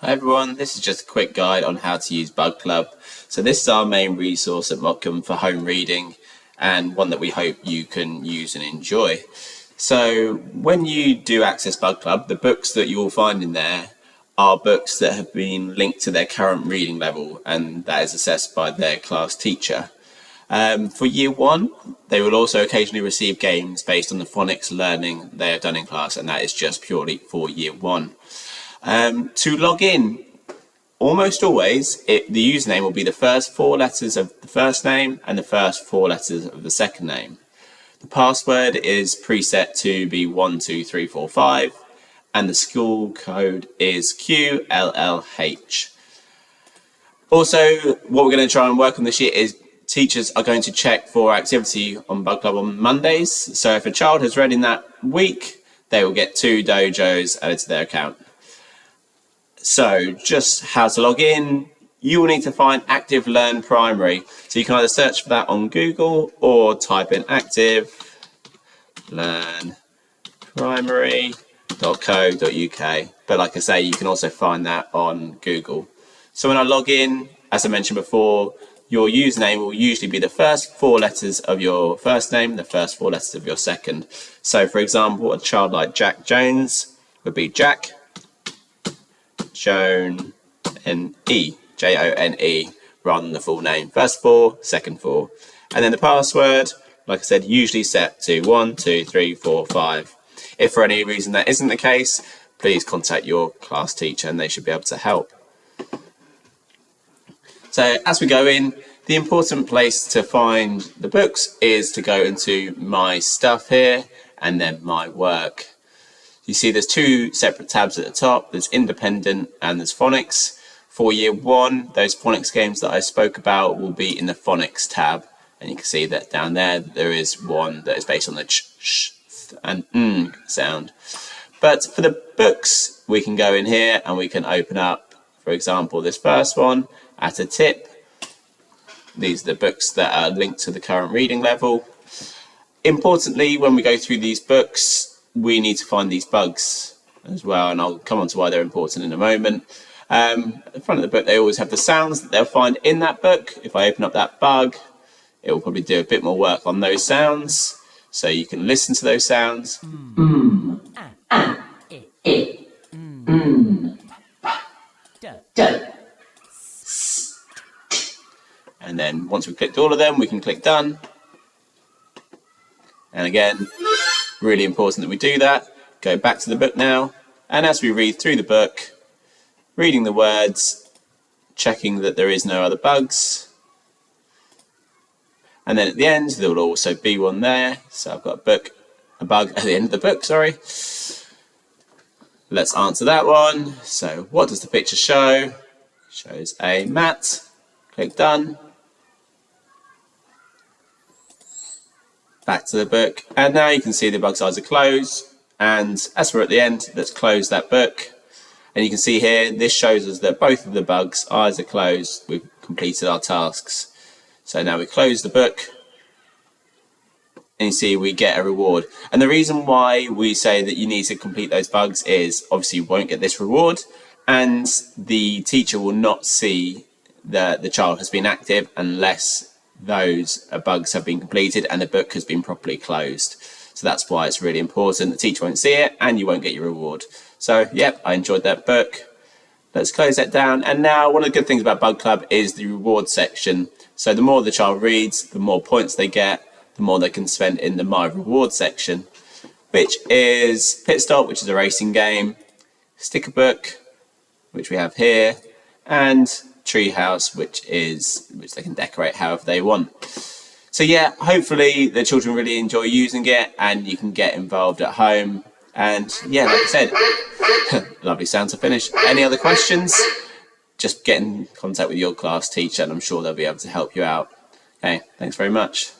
Hi everyone, this is just a quick guide on how to use Bug Club. So this is our main resource at Mottcombe for home reading, and one that we hope you can use and enjoy. So when you do access Bug Club, the books that you will find in there are books that have been linked to their current reading level, and that is assessed by their class teacher. For year one, they will also occasionally receive games based on the phonics learning they have done in class, and that is just purely for year one. To log in, almost always, the username will be the first 4 letters of the first name and the first 4 letters of the second name. The password is preset to be 12345, and the school code is QLLH. Also, what we're going to try and work on this year is teachers are going to check for activity on Bug Club on Mondays. So if a child has read in that week, they will get 2 dojos added to their account. So just how to log in, you will need to find Active Learn Primary. So you can either search for that on Google or type in activelearnprimary.co.uk. But like I say, you can also find that on Google. So when I log in, as I mentioned before, your username will usually be the first 4 letters of your first name, the first 4 letters of your second. So for example, a child like Jack Jones would be Jack Joan and Jone, rather than the full name. First 4, second 4. And then the password, like I said, usually set to 12345. If for any reason that isn't the case, please contact your class teacher and they should be able to help. So as we go in, the important place to find the books is to go into My Stuff here and then My Work. You see there's 2 separate tabs at the top. There's Independent and there's Phonics. For year 1, those phonics games that I spoke about will be in the Phonics tab. And you can see that down there is one that is based on the ch, sh, th, and sound. But for the books, we can go in here and we can open up, for example, this first one at a tip. These are the books that are linked to the current reading level. Importantly, when we go through these books, we need to find these bugs as well, and I'll come on to why they're important in a moment. At the front of the book, they always have the sounds that they'll find in that book. If I open up that bug, it will probably do a bit more work on those sounds, so you can listen to those sounds. And then once we've clicked all of them, we can click done. And again, really important that we do that. Go back to the book now, and as we read through the book, reading the words, checking that there is no other bugs, and then at the end there will also be one there. So I've got a bug at the end of the book, sorry. Let's answer that one. So what does the picture show? It shows a mat. Click done. Back to the book, and now you can see the bug's eyes are closed, and as we're at the end, let's close that book. And you can see here, this shows us that both of the bugs' eyes are closed. We've completed our tasks. So now we close the book, and you see we get a reward. And the reason why we say that you need to complete those bugs is obviously you won't get this reward, and the teacher will not see that the child has been active unless those bugs have been completed and the book has been properly closed. So that's why it's really important. The teacher won't see it and you won't get your reward. So yep, I enjoyed that book. Let's close that down. And now one of the good things about Bug Club is the reward section. So the more the child reads, the more points they get, the more they can spend in the My Reward section, which is Pit Stop, which is a racing game, Sticker Book, which we have here, and Treehouse, which they can decorate however they want. So yeah, hopefully the children really enjoy using it and you can get involved at home. And yeah, like I said, lovely sound to finish. Any other questions? Just get in contact with your class teacher and I'm sure they'll be able to help you out. Okay, thanks very much.